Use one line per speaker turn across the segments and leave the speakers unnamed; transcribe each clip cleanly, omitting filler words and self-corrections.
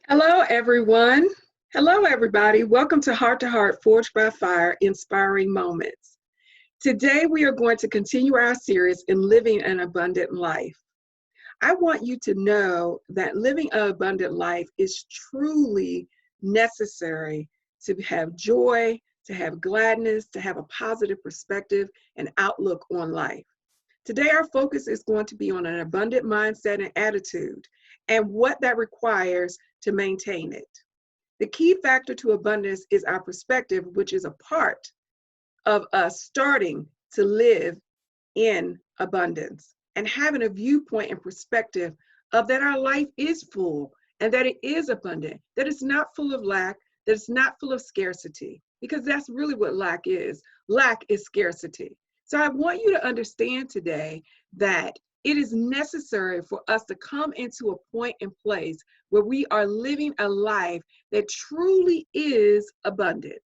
Hello, everyone. Hello, everybody. Welcome to Heart to Heart Forged by Fire Inspiring Moments. Today, we are going to continue our series in living an abundant life. I want you to know that living an abundant life is truly necessary to have joy, to have gladness, to have a positive perspective and outlook on life. Today, our focus is going to be on an abundant mindset and attitude and what that requires to maintain it. The key factor to abundance is our perspective, which is a part of us starting to live in abundance and having a viewpoint and perspective of that our life is full and that it is abundant, that it's not full of lack, that it's not full of scarcity, because that's really what lack is. Lack is scarcity. So I want you to understand today that it is necessary for us to come into a point and place where we are living a life that truly is abundant.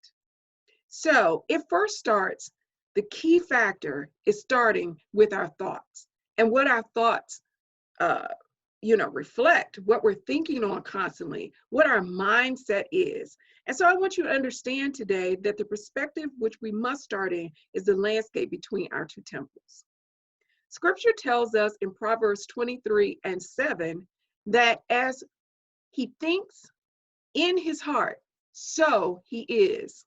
So it first starts, the key factor is starting with our thoughts and what our thoughts reflect, what we're thinking on constantly, what our mindset is. And so I want you to understand today that the perspective which we must start in is the landscape between our two temples. Scripture tells us in Proverbs 23:7 that as he thinks in his heart, so he is.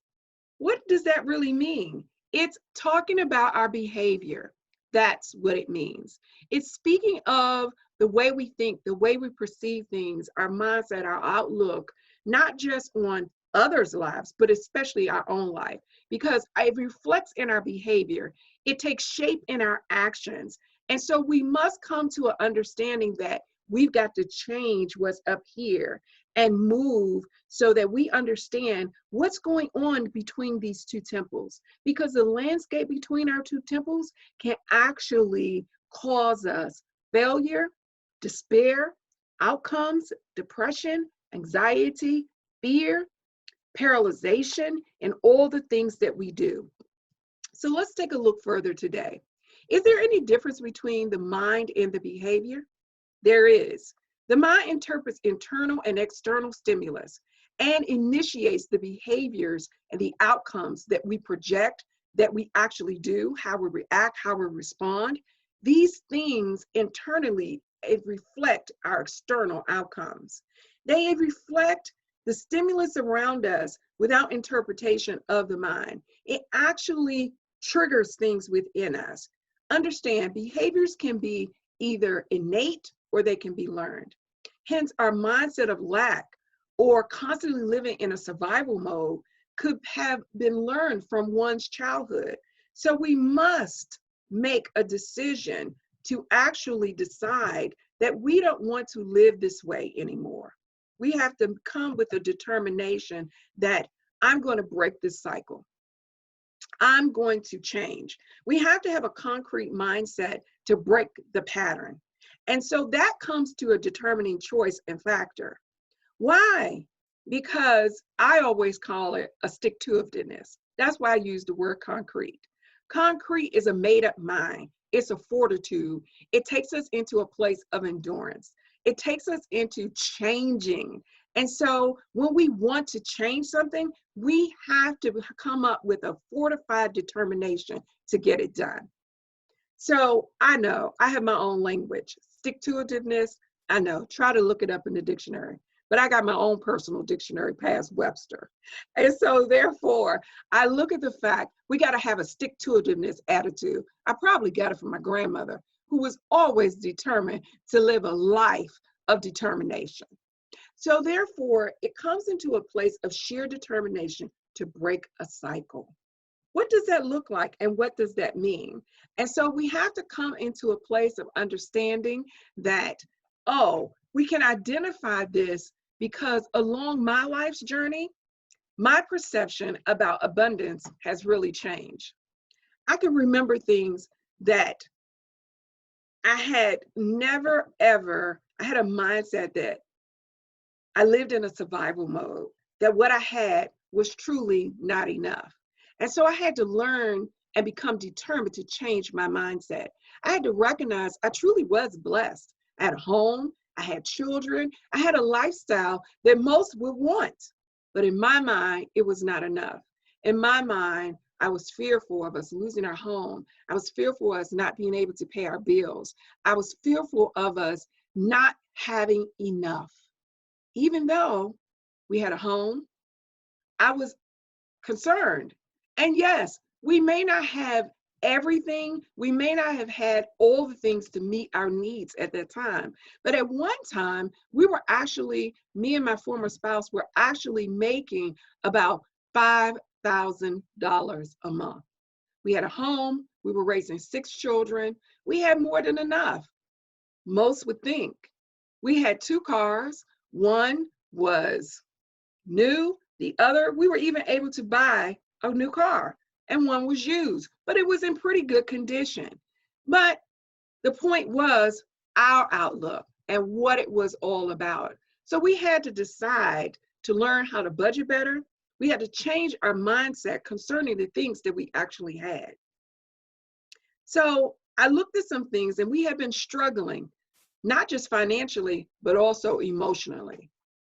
What does that really mean? It's talking about our behavior. That's what it means. It's speaking of the way we think, the way we perceive things, our mindset, our outlook, not just on others' lives, but especially our own life, because it reflects in our behavior. It takes shape in our actions. And so we must come to an understanding that we've got to change what's up here and move so that we understand what's going on between these two temples, because the landscape between our two temples can actually cause us failure, despair, outcomes, depression, anxiety, fear, paralyzation, and all the things that we do. So let's take a look further today. Is there any difference between the mind and the behavior? There is. The mind interprets internal and external stimulus and initiates the behaviors and the outcomes that we project, that we actually do, how we react, how we respond. These things internally, it reflect our external outcomes. They reflect the stimulus around us without interpretation of the mind. It actually triggers things within us. Understand, behaviors can be either innate or they can be learned. Hence, our mindset of lack or constantly living in a survival mode could have been learned from one's childhood. So we must make a decision to actually decide that we don't want to live this way anymore. We have to come with a determination that I'm going to break this cycle. I'm going to change. We have to have a concrete mindset to break the pattern. And so that comes to a determining choice and factor. Why? Because I always call it a stick-to-itiveness. That's why I use the word concrete. Concrete is a made-up mind. It's a fortitude. It takes us into a place of endurance. It takes us into changing. And so when we want to change something, we have to come up with a fortified determination to get it done. So I know I have my own language. Stick-to-itiveness, I know. Try to look it up in the dictionary. But I got my own personal dictionary past Webster. And so therefore, I look at the fact we got to have a stick-to-itiveness attitude. I probably got it from my grandmother, who was always determined to live a life of determination. So therefore, it comes into a place of sheer determination to break a cycle. What does that look like and what does that mean? And so we have to come into a place of understanding that, oh, we can identify this because along my life's journey, my perception about abundance has really changed. I can remember things that I had never, ever, I had a mindset that I lived in a survival mode, that what I had was truly not enough. And so I had to learn and become determined to change my mindset. I had to recognize I truly was blessed. I had a home, I had children. I had a lifestyle that most would want. But in my mind, it was not enough. In my mind, I was fearful of us losing our home. I was fearful of us not being able to pay our bills. I was fearful of us not having enough. Even though we had a home, I was concerned. And yes, we may not have everything. We may not have had all the things to meet our needs at that time. But at one time, we were actually, me and my former spouse were actually making about $5,000 a month. We had a home. We were raising 6 children. We had more than enough, most would think. We had 2 cars. One was new. The other, we were even able to buy a new car, and one was used, but it was in pretty good condition. But the point was our outlook and what it was all about. So we had to decide to learn how to budget better. We had to change our mindset concerning the things that we actually had. So I looked at some things, and we have been struggling, not just financially, but also emotionally.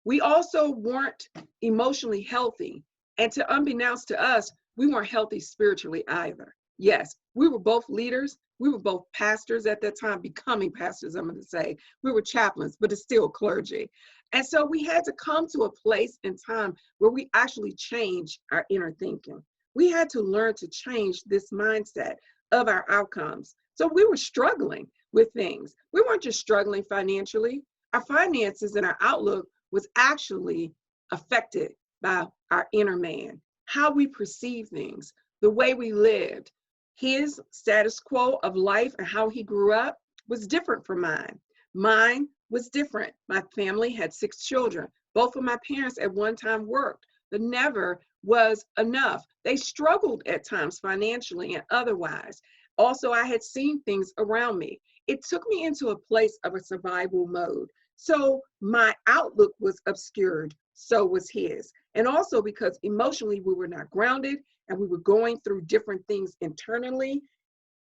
We also weren't emotionally healthy. And to unbeknownst to us, we weren't healthy spiritually either. Yes, we were both leaders. We were both pastors at that time, becoming pastors, I'm going to say. We were chaplains, but it's still clergy. And so we had to come to a place in time where we actually changed our inner thinking. We had to learn to change this mindset of our outcomes. So we were struggling with things. We weren't just struggling financially. Our finances and our outlook was actually affected by our inner man, how we perceive things, the way we lived. His status quo of life and how he grew up was different from mine. Mine was different. My family had 6 children. Both of my parents at one time worked, but never was enough. They struggled at times financially and otherwise. Also, I had seen things around me. It took me into a place of a survival mode. So my outlook was obscured, so was his. And also because emotionally we were not grounded, and we were going through different things internally,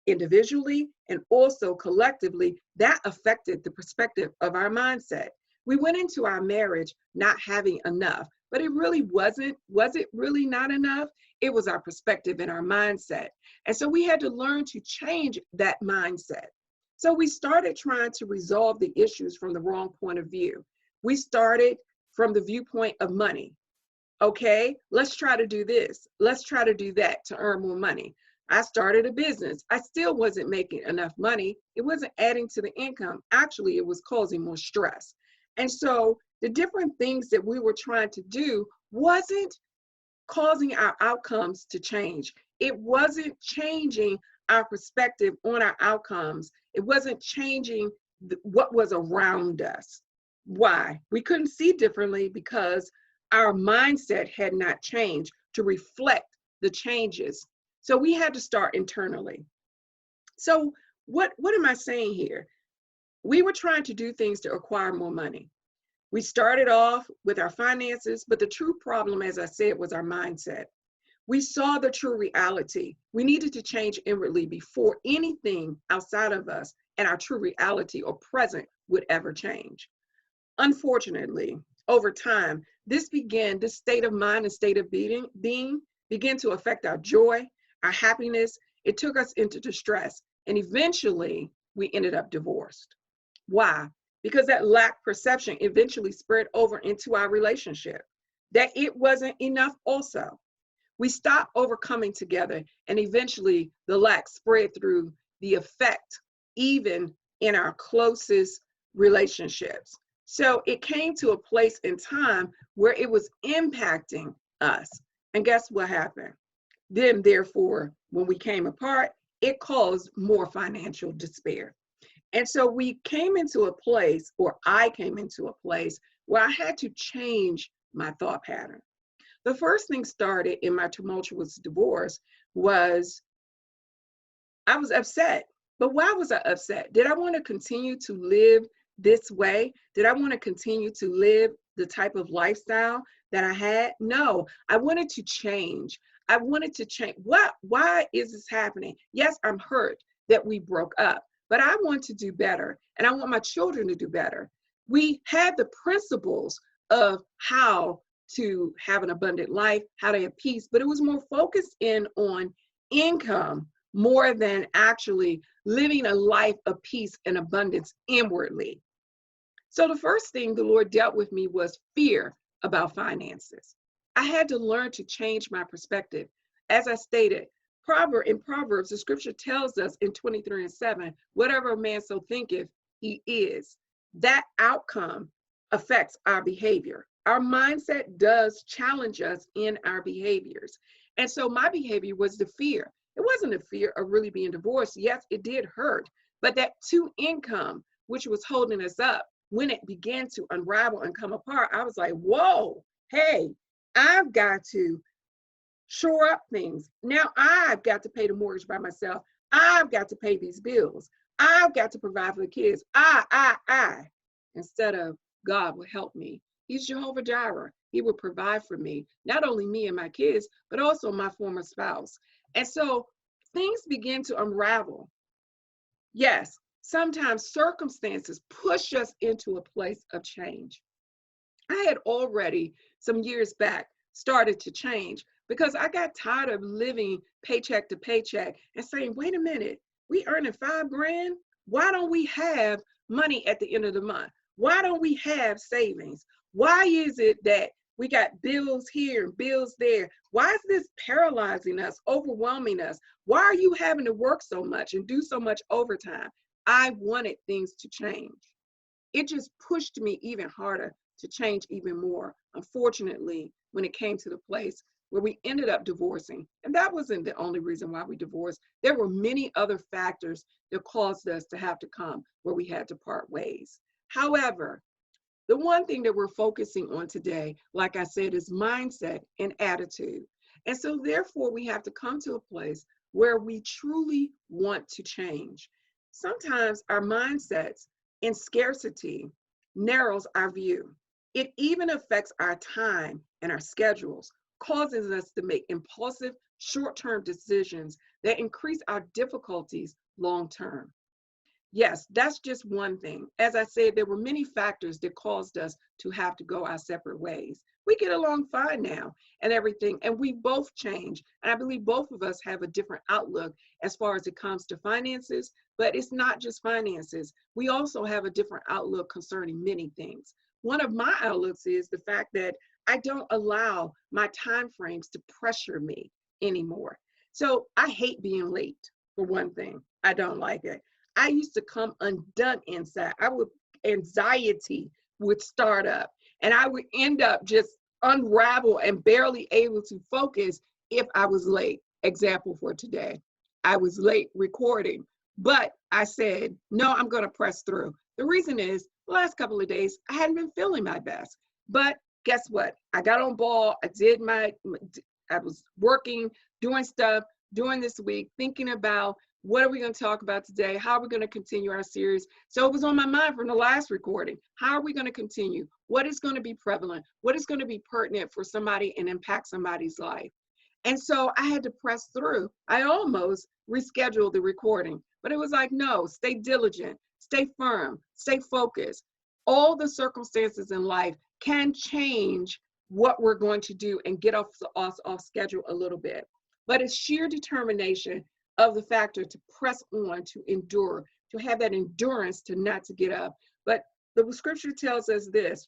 individually, and also collectively, that affected the perspective of our mindset. We went into our marriage not having enough, but it really wasn't. Was it really not enough? It was our perspective and our mindset. And so we had to learn to change that mindset. So we started trying to resolve the issues from the wrong point of view. We started from the viewpoint of money. Okay, let's try to do this. Let's try to do that to earn more money. I started a business. I still wasn't making enough money. It wasn't adding to the income. Actually, it was causing more stress. And so the different things that we were trying to do wasn't causing our outcomes to change. It wasn't changing our perspective on our outcomes. It wasn't changing what was around us. Why? We couldn't see differently because our mindset had not changed to reflect the changes. So we had to start internally. So what am I saying here? We were trying to do things to acquire more money. We started off with our finances, but the true problem, as I said, was our mindset. We saw the true reality. We needed to change inwardly before anything outside of us and our true reality or present would ever change. Unfortunately, over time, this state of mind and state of being began to affect our joy, our happiness. It took us into distress, and eventually we ended up divorced. Why? Because that lack perception eventually spread over into our relationship, that it wasn't enough also. We stopped overcoming together, and eventually the lack spread through the effect, even in our closest relationships. So it came to a place in time where it was impacting us. And guess what happened? Then, therefore, when we came apart, it caused more financial despair. And so we came into a place, or I came into a place, where I had to change my thought pattern. The first thing started in my tumultuous divorce was I was upset. But why was I upset? Did I want to continue to live this way? Did I want to continue to live the type of lifestyle that I had? No, I wanted to change. I wanted to change. Why is this happening? Yes, I'm hurt that we broke up, but I want to do better, and I want my children to do better. We had the principles of how to have an abundant life, how to have peace, but it was more focused in on income more than actually living a life of peace and abundance inwardly. So the first thing the Lord dealt with me was fear about finances. I had to learn to change my perspective. As I stated, in Proverbs, the scripture tells us in 23:7, whatever a man so thinketh, he is. That outcome affects our behavior. Our mindset does challenge us in our behaviors. And so my behavior was the fear. It wasn't a fear of really being divorced. Yes, it did hurt, but that two income, which was holding us up, when it began to unravel and come apart, I was like, whoa, hey, I've got to shore up things. Now I've got to pay the mortgage by myself. I've got to pay these bills. I've got to provide for the kids. Instead of God will help me. He's Jehovah Jireh. He will provide for me, not only me and my kids, but also my former spouse. And so things begin to unravel. Yes, sometimes circumstances push us into a place of change. I had already, some years back, started to change because I got tired of living paycheck to paycheck and saying, wait a minute, we earning $5,000. Why don't we have money at the end of the month? Why don't we have savings? Why is it that we got bills here and bills there? Why is this paralyzing us, overwhelming us? Why are you having to work so much and do so much overtime? I wanted things to change. It just pushed me even harder to change even more. Unfortunately, when it came to the place where we ended up divorcing, and that wasn't the only reason why we divorced. There were many other factors that caused us to have to come where we had to part ways. However, the one thing that we're focusing on today, like I said, is mindset and attitude. And so therefore, we have to come to a place where we truly want to change. Sometimes our mindsets in scarcity narrows our view. It even affects our time and our schedules, causes us to make impulsive, short-term decisions that increase our difficulties long-term. Yes, that's just one thing. As I said, there were many factors that caused us to have to go our separate ways. We get along fine now and everything, and we both change. And I believe both of us have a different outlook as far as it comes to finances, but it's not just finances. We also have a different outlook concerning many things. One of my outlooks is the fact that I don't allow my time frames to pressure me anymore. So I hate being late, for one thing. I don't like it. I used to come undone inside. Anxiety would start up and I would end up just unravel and barely able to focus if I was late. Example for today, I was late recording, but I said, no, I'm going to press through. The reason is the last couple of days, I hadn't been feeling my best, but guess what? I got on ball. I was working, doing stuff during this week, thinking about what are we going to talk about today? How are we going to continue our series? So it was on my mind from the last recording. How are we going to continue? What is going to be prevalent? What is going to be pertinent for somebody and impact somebody's life? And so I had to press through. I almost rescheduled the recording, but it was like, no, stay diligent, stay firm, stay focused. All the circumstances in life can change what we're going to do and get us off schedule a little bit. But it's sheer determination of the factor to press on, to endure, to have that endurance to not to get up. But the scripture tells us this: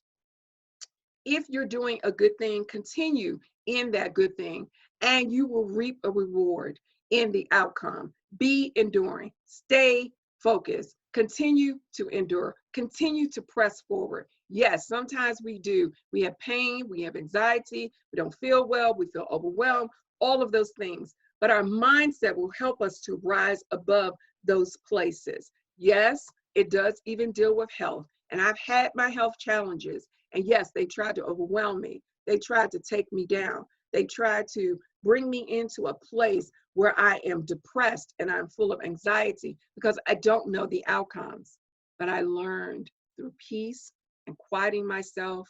if you're doing a good thing, continue in that good thing, and you will reap a reward in the outcome. Be enduring, stay focused, continue to endure, continue to press forward. Yes, sometimes we do. We have pain, we have anxiety, we don't feel well, we feel overwhelmed, all of those things. But our mindset will help us to rise above those places. Yes, it does even deal with health. And I've had my health challenges. And yes, they tried to overwhelm me. They tried to take me down. They tried to bring me into a place where I am depressed and I'm full of anxiety because I don't know the outcomes. But I learned through peace and quieting myself.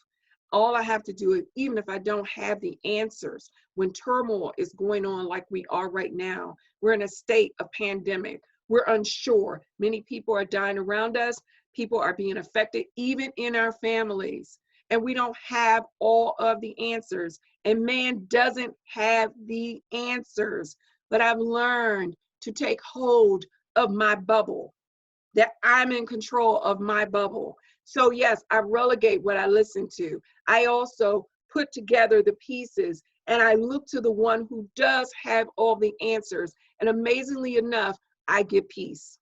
All I have to do is, even if I don't have the answers, when turmoil is going on like we are right now, we're in a state of pandemic. We're unsure. Many people are dying around us. People are being affected, even in our families. And we don't have all of the answers. And man doesn't have the answers. But I've learned to take hold of my bubble, that I'm in control of my bubble. So yes, I relegate what I listen to. I also put together the pieces and I look to the one who does have all the answers. And amazingly enough, I get peace.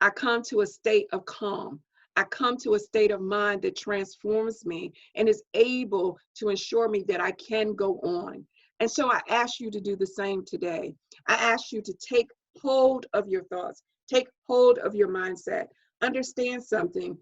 I come to a state of calm. I come to a state of mind that transforms me and is able to ensure me that I can go on. And so I ask you to do the same today. I ask you to take hold of your thoughts, take hold of your mindset. Understand something.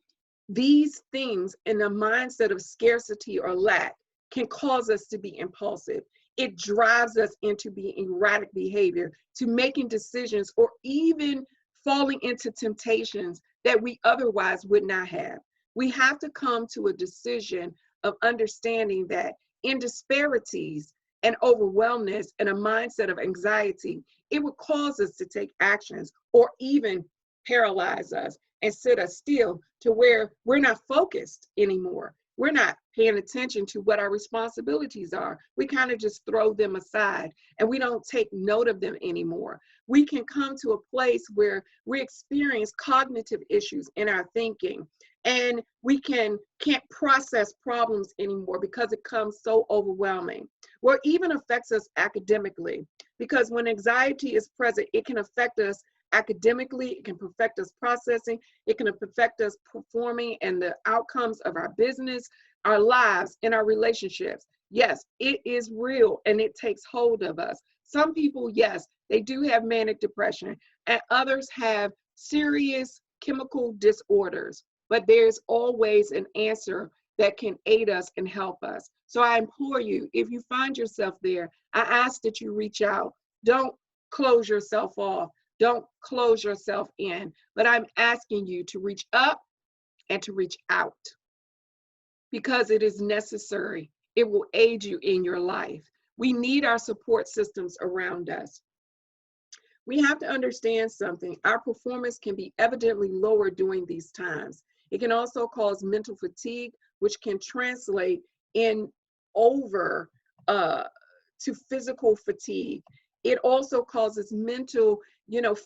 These things in a mindset of scarcity or lack can cause us to be impulsive. It drives us into being erratic behavior, to making decisions, or even falling into temptations that we otherwise would not have. We have to come to a decision of understanding that in disparities and overwhelmness and a mindset of anxiety, it would cause us to take actions or even paralyze us and sit us still to where we're not focused anymore. We're not paying attention to what our responsibilities are. We kind of just throw them aside and we don't take note of them anymore. We can come to a place where we experience cognitive issues in our thinking and we can't process problems anymore because it comes so overwhelming. Or even affects us academically, because when anxiety is present, it can affect us academically, it can affect us processing, it can affect us performing and the outcomes of our business, our lives, and our relationships. Yes, it is real and it takes hold of us. Some people, yes, they do have manic depression, and others have serious chemical disorders, but there's always an answer that can aid us and help us. So I implore you, if you find yourself there, I ask that you reach out. Don't close yourself off. Don't close yourself in, but I'm asking you to reach up and to reach out because it is necessary. It will aid you in your life. We need our support systems around us. We have to understand something. Our performance can be evidently lower during these times. It can also cause mental fatigue, which can translate in over to physical fatigue. It also causes mental,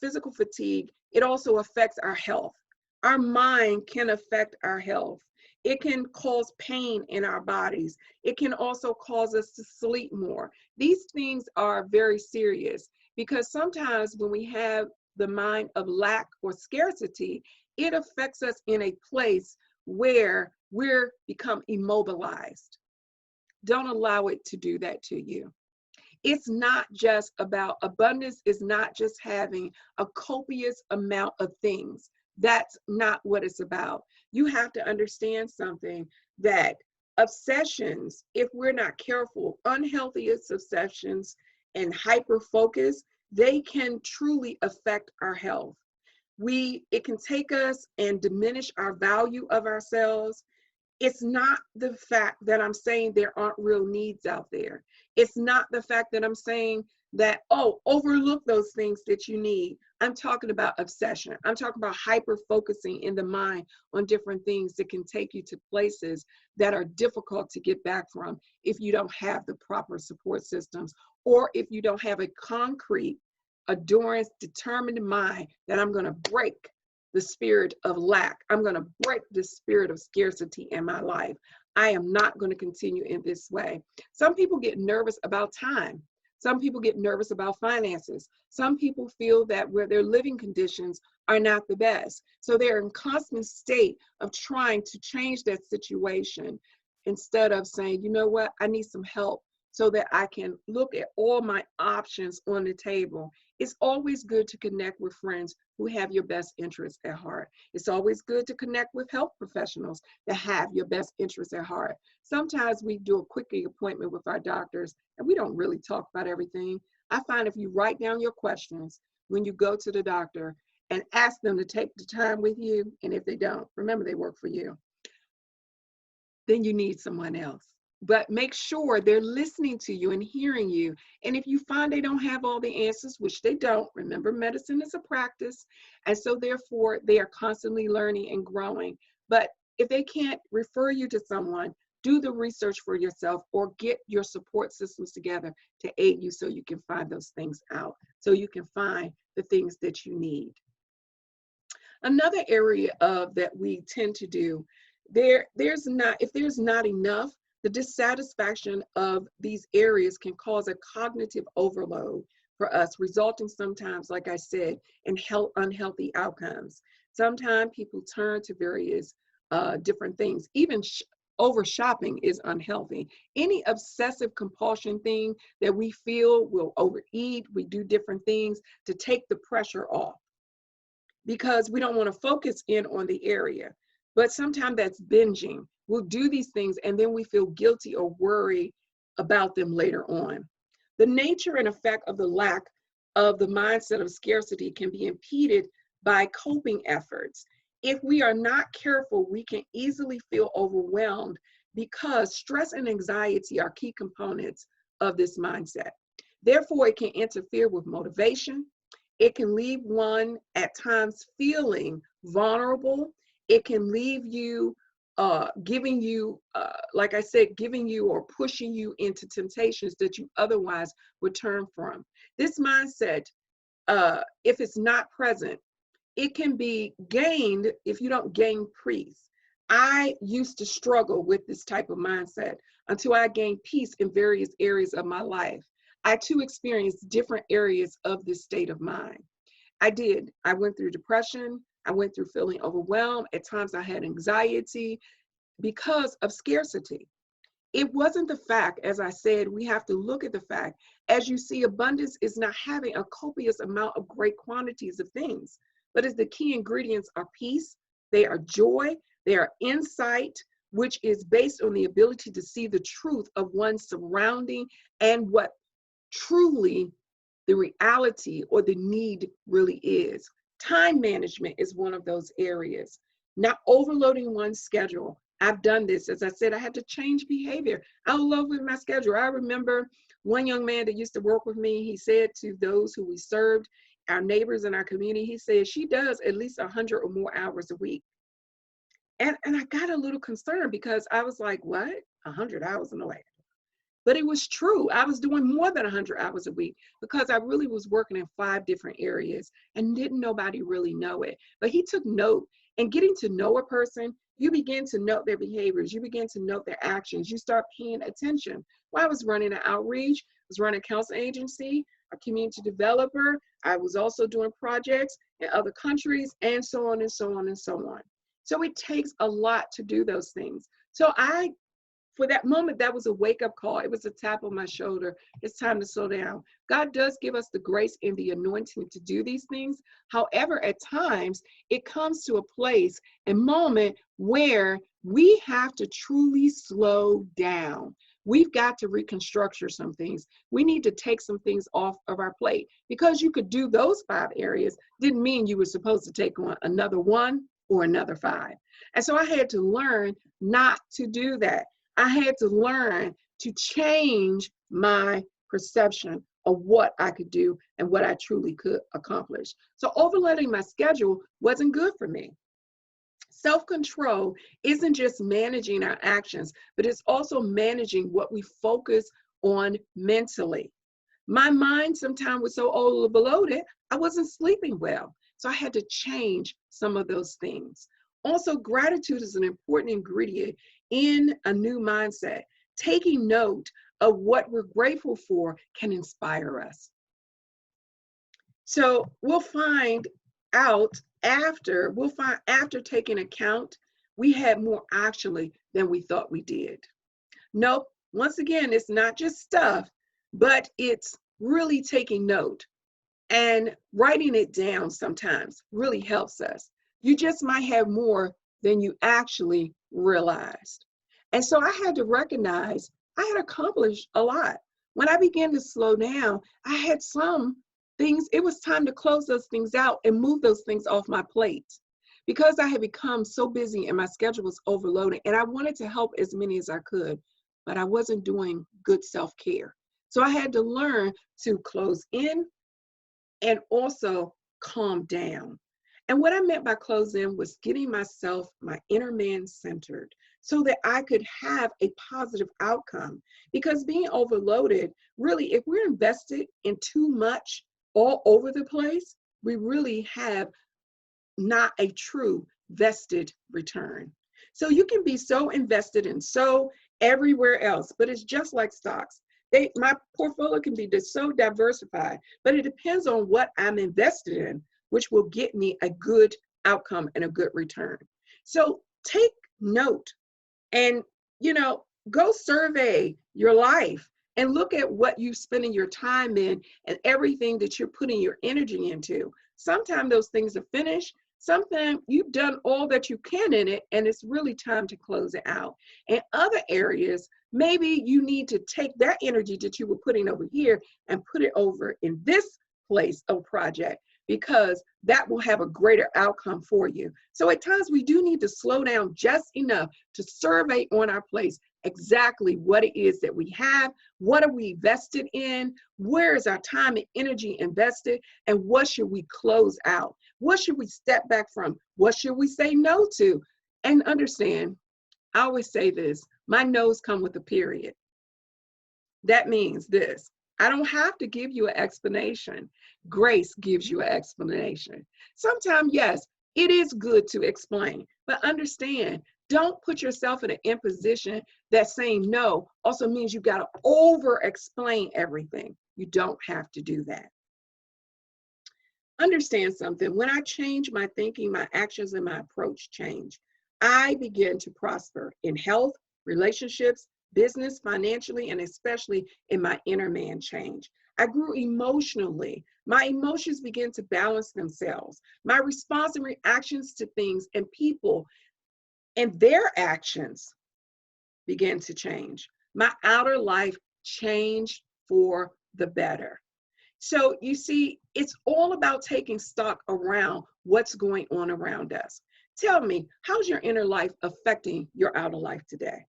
physical fatigue. It also affects our health. Our mind can affect our health. It can cause pain in our bodies. It can also cause us to sleep more. These things are very serious because sometimes when we have the mind of lack or scarcity, it affects us in a place where we're become immobilized. Don't allow it to do that to you. It's not just about abundance, is not just having a copious amount of things. That's not what it's about. You have to understand something, that obsessions, if we're not careful, unhealthy obsessions and hyper focus, they can truly affect our health. It can take us and diminish our value of ourselves. It's not the fact that I'm saying there aren't real needs out there. It's not the fact that I'm saying that, oh, overlook those things that you need. I'm talking about obsession. I'm talking about hyper focusing in the mind on different things that can take you to places that are difficult to get back from if you don't have the proper support systems, or if you don't have a concrete, endurance, determined mind that I'm going to break the spirit of lack. I'm going to break the spirit of scarcity in my life. I am not going to continue in this way. Some people get nervous about time. Some people get nervous about finances. Some people feel that where their living conditions are not the best. So they're in constant state of trying to change that situation instead of saying, you know what, I need some help so that I can look at all my options on the table. It's always good to connect with friends who have your best interests at heart. It's always good to connect with health professionals that have your best interests at heart. Sometimes we do a quickie appointment with our doctors and we don't really talk about everything. I find if you write down your questions when you go to the doctor and ask them to take the time with you, and if they don't, remember they work for you, then you need someone else. but make sure they're listening to you and hearing you. And if you find they don't have all the answers, which they don't, remember, medicine is a practice. And so therefore they are constantly learning and growing. But if they can't refer you to someone, do the research for yourself or get your support systems together to aid you so you can find those things out, so you can find the things that you need. Another area of that we tend to do, if there's not enough, the dissatisfaction of these areas can cause a cognitive overload for us, resulting sometimes, like I said, in unhealthy outcomes. Sometimes people turn to various different things. Even over shopping is unhealthy. Any obsessive compulsion thing that we feel, we'll overeat, we do different things to take the pressure off, because we don't want to focus in on the area. But sometimes that's binging. We'll do these things and then we feel guilty or worry about them later on. The nature and effect of the lack of the mindset of scarcity can be impeded by coping efforts. If we are not careful, we can easily feel overwhelmed because stress and anxiety are key components of this mindset. Therefore, it can interfere with motivation. It can leave one at times feeling vulnerable. It can leave you, giving you, like I said, giving you or pushing you into temptations that you otherwise would turn from. This mindset, if it's not present, it can be gained if you don't gain peace. I used to struggle with this type of mindset until I gained peace in various areas of my life. I too experienced different areas of this state of mind. I did. I went through depression. I went through feeling overwhelmed. At times I had anxiety because of scarcity. It wasn't the fact, as I said, we have to look at the fact. As you see, abundance is not having a copious amount of great quantities of things, but as the key ingredients are peace, they are joy, they are insight, which is based on the ability to see the truth of one's surrounding and what truly the reality or the need really is. Time management is one of those areas. Not overloading one's schedule. I've done this. As I said, I had to change behavior. I love with my schedule. I remember one young man that used to work with me, he said to those who we served, our neighbors in our community, he said, she does at least 100 or more hours a week. And I got a little concerned because I was like, what? 100 hours in a way. But it was true. I was doing more than 100 hours a week because I really was working in 5 different areas and didn't nobody really know it. But he took note. And getting to know a person, you begin to note their behaviors. You begin to note their actions. You start paying attention. Well, I was running an outreach. I was running a counsel agency, a community developer. I was also doing projects in other countries and so on and so on and so on. So it takes a lot to do those things. So for that moment, that was a wake-up call. It was a tap on my shoulder. It's time to slow down. God does give us the grace and the anointing to do these things. However, at times, it comes to a place, a moment where we have to truly slow down. We've got to reconstruct some things. We need to take some things off of our plate. Because you could do those 5 areas didn't mean you were supposed to take on another 1 or another 5. And so I had to learn not to do that. I had to learn to change my perception of what I could do and what I truly could accomplish. So overloading my schedule wasn't good for me. Self-control isn't just managing our actions, but it's also managing what we focus on mentally. My mind sometimes was so overloaded, I wasn't sleeping well. So I had to change some of those things. Also, gratitude is an important ingredient in a new mindset. Taking note of what we're grateful for can inspire us. So we'll find out after taking account, we had more actually than we thought we did. Nope, once again, it's not just stuff, but it's really taking note and writing it down sometimes really helps us. You just might have more than you actually realized. And so I had to recognize I had accomplished a lot. When I began to slow down, I had some things, it was time to close those things out and move those things off my plate. Because I had become so busy and my schedule was overloaded and I wanted to help as many as I could. but I wasn't doing good self-care. So I had to learn to close in and also calm down. And what I meant by close in was getting myself, my inner man centered so that I could have a positive outcome. Because being overloaded, really, if we're invested in too much all over the place, we really have not a true vested return. So you can be so invested in so everywhere else, but it's just like stocks. My portfolio can be just so diversified, but it depends on what I'm invested in, which will get me a good outcome and a good return. So take note and, go survey your life and look at what you're spending your time in and everything that you're putting your energy into. Sometimes those things are finished. Sometimes you've done all that you can in it, and it's really time to close it out. In other areas, maybe you need to take that energy that you were putting over here and put it over in this place of project, because that will have a greater outcome for you. So at times we do need to slow down just enough to survey on our place exactly what it is that we have, what are we vested in, where is our time and energy invested, and what should we close out? What should we step back from? What should we say no to? And understand, I always say this, my no's come with a period. That means this: I don't have to give you an explanation. Grace gives you an explanation. Sometimes, yes, it is good to explain, but understand, don't put yourself in an imposition that saying no also means you got to over explain everything. You don't have to do that. Understand something. When I change my thinking, my actions and my approach change. I begin to prosper in health, relationships, business, financially, and especially in my inner man change. I grew emotionally. My emotions begin to balance themselves. My response and reactions to things and people and their actions began to change. My outer life changed for the better. So you see, it's all about taking stock around what's going on around us. Tell me, how's your inner life affecting your outer life today?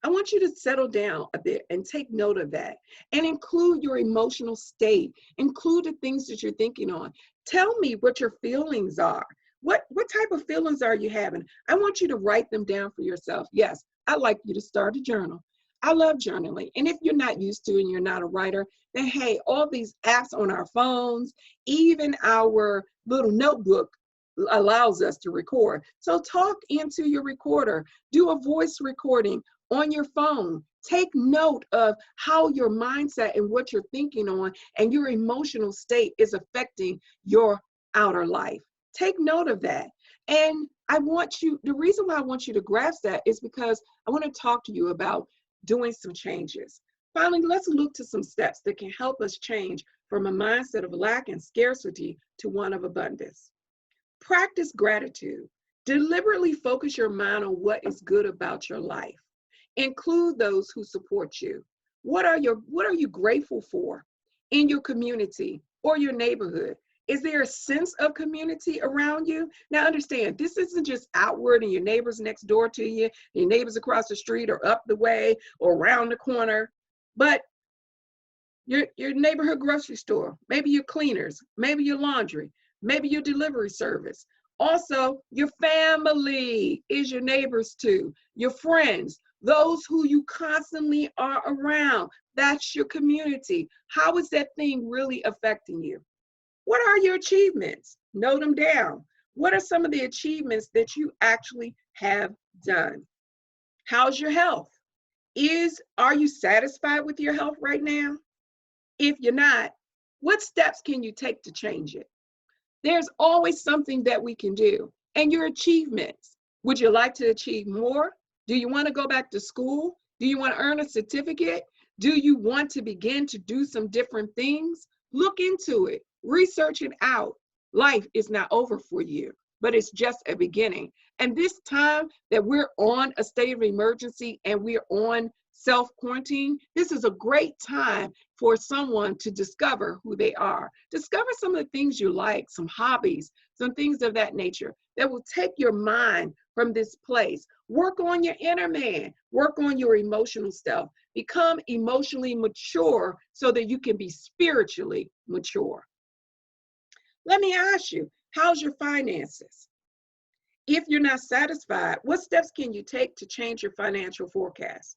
I want you to settle down a bit and take note of that and include your emotional state, include the things that you're thinking on. Tell me what your feelings are. What type of feelings are you having? I want you to write them down for yourself. Yes, I'd like you to start a journal. I love journaling. And if you're not used to and you're not a writer, then hey, all these apps on our phones, even our little notebook allows us to record. So talk into your recorder, do a voice recording on your phone. Take note of how your mindset and what you're thinking on and your emotional state is affecting your outer life. Take note of that. And the reason why I want you to grasp that is because I want to talk to you about doing some changes. Finally, let's look to some steps that can help us change from a mindset of lack and scarcity to one of abundance. Practice gratitude. Deliberately focus your mind on what is good about your life. Include those who support you. What are you grateful for in your community or your neighborhood? Is there a sense of community around you? Now understand, this isn't just outward and your neighbors next door to you, your neighbors across the street or up the way or around the corner, but your neighborhood grocery store, maybe your cleaners, maybe your laundry, maybe your delivery service. Also, your family is your neighbors too, your friends, those who you constantly are around. That's your community. How is that thing really affecting you? What are your achievements? Note them down. What are some of the achievements that you actually have done? How's your health? Are you satisfied with your health right now? If you're not, what steps can you take to change it? There's always something that we can do. And your achievements. Would you like to achieve more? Do you want to go back to school? Do you want to earn a certificate? Do you want to begin to do some different things? Look into it. Research it out. Life is not over for you, but it's just a beginning. And this time that we're on a state of emergency and we're on self-quarantine, this is a great time for someone to discover who they are. Discover some of the things you like, some hobbies, some things of that nature that will take your mind from this place. Work on your inner man. Work on your emotional self. Become emotionally mature so that you can be spiritually mature. Let me ask you, how's your finances? If you're not satisfied, what steps can you take to change your financial forecast?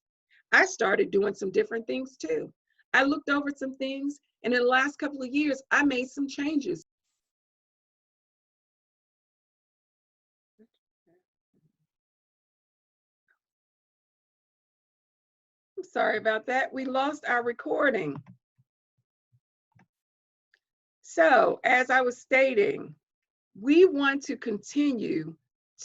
I started doing some different things too. I looked over some things, and in the last couple of years, I made some changes. I'm sorry about that. We lost our recording. So, as I was stating, we want to continue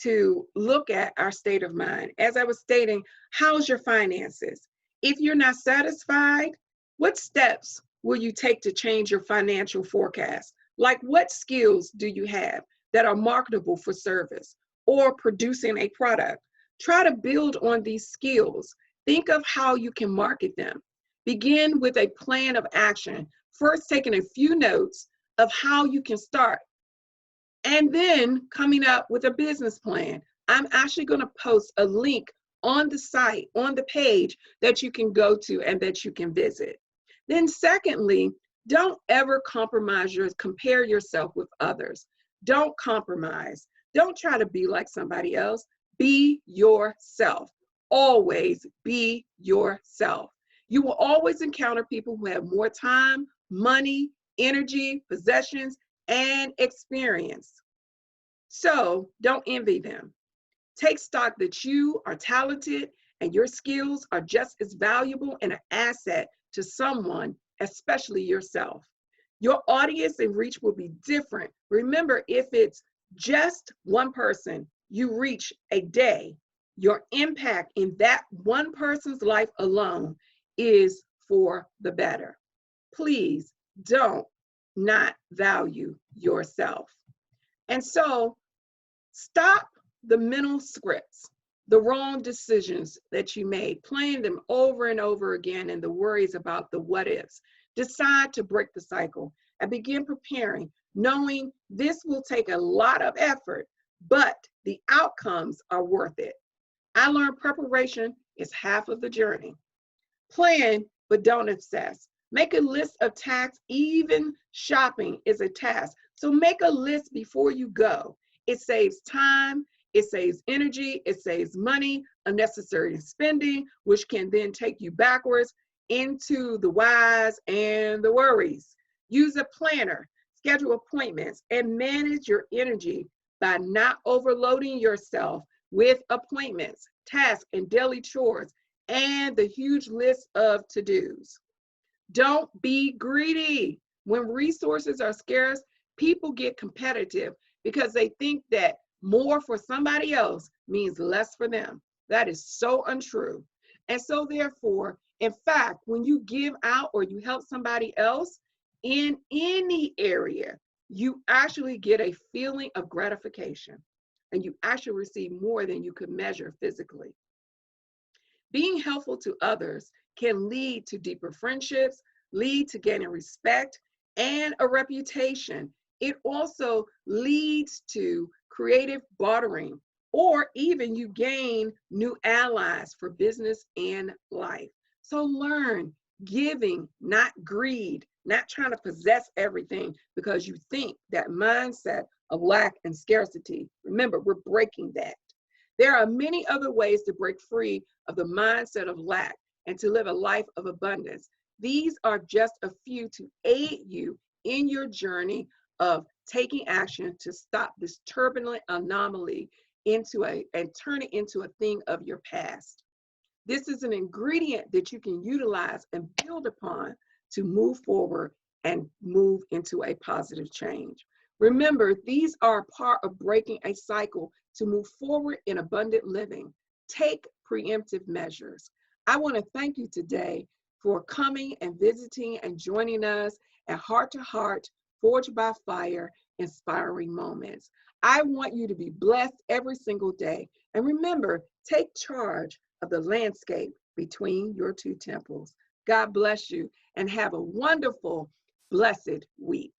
to look at our state of mind. As I was stating, how's your finances? If you're not satisfied, what steps will you take to change your financial forecast? Like, what skills do you have that are marketable for service or producing a product? Try to build on these skills. Think of how you can market them. Begin with a plan of action. First, taking a few notes of how you can start, and then coming up with a business plan. I'm actually going to post a link on the site, on the page that you can go to and that you can visit. Then secondly, don't ever compare yourself with others. Don't compromise. Don't try to be like somebody else. Be yourself. Always be yourself. You will always encounter people who have more time, money, energy, possessions, and experience. So don't envy them. Take stock that you are talented and your skills are just as valuable and an asset to someone, especially yourself. Your audience and reach will be different. Remember, if it's just one person you reach a day, your impact in that one person's life alone is for the better. Please don't not value yourself. And so stop the mental scripts, the wrong decisions that you made, playing them over and over again, and the worries about the what ifs. Decide to break the cycle and begin preparing, knowing this will take a lot of effort, but the outcomes are worth it. I learned preparation is half of the journey. Plan, but don't obsess. Make a list of tasks. Even shopping is a task. So make a list before you go. It saves time, it saves energy, it saves money, unnecessary spending, which can then take you backwards into the whys and the worries. Use a planner, schedule appointments, and manage your energy by not overloading yourself with appointments, tasks, and daily chores, and the huge list of to-dos. Don't be greedy. When resources are scarce, people get competitive because they think that more for somebody else means less for them. That is so untrue. And so therefore, in fact, when you give out or you help somebody else in any area, you actually get a feeling of gratification, and you actually receive more than you could measure physically. Being helpful to others can lead to deeper friendships, lead to gaining respect and a reputation. It also leads to creative bartering, or even you gain new allies for business and life. So learn giving, not greed, not trying to possess everything because you think that mindset of lack and scarcity. Remember, we're breaking that. There are many other ways to break free of the mindset of lack and to live a life of abundance. These are just a few to aid you in your journey of taking action to stop this turbulent anomaly and turn it into a thing of your past. This is an ingredient that you can utilize and build upon to move forward and move into a positive change. Remember, these are part of breaking a cycle to move forward in abundant living. Take preemptive measures. I want to thank you today for coming and visiting and joining us at Heart to Heart Forged by Fire, Inspiring Moments. I want you to be blessed every single day. And remember, take charge of the landscape between your two temples. God bless you and have a wonderful, blessed week.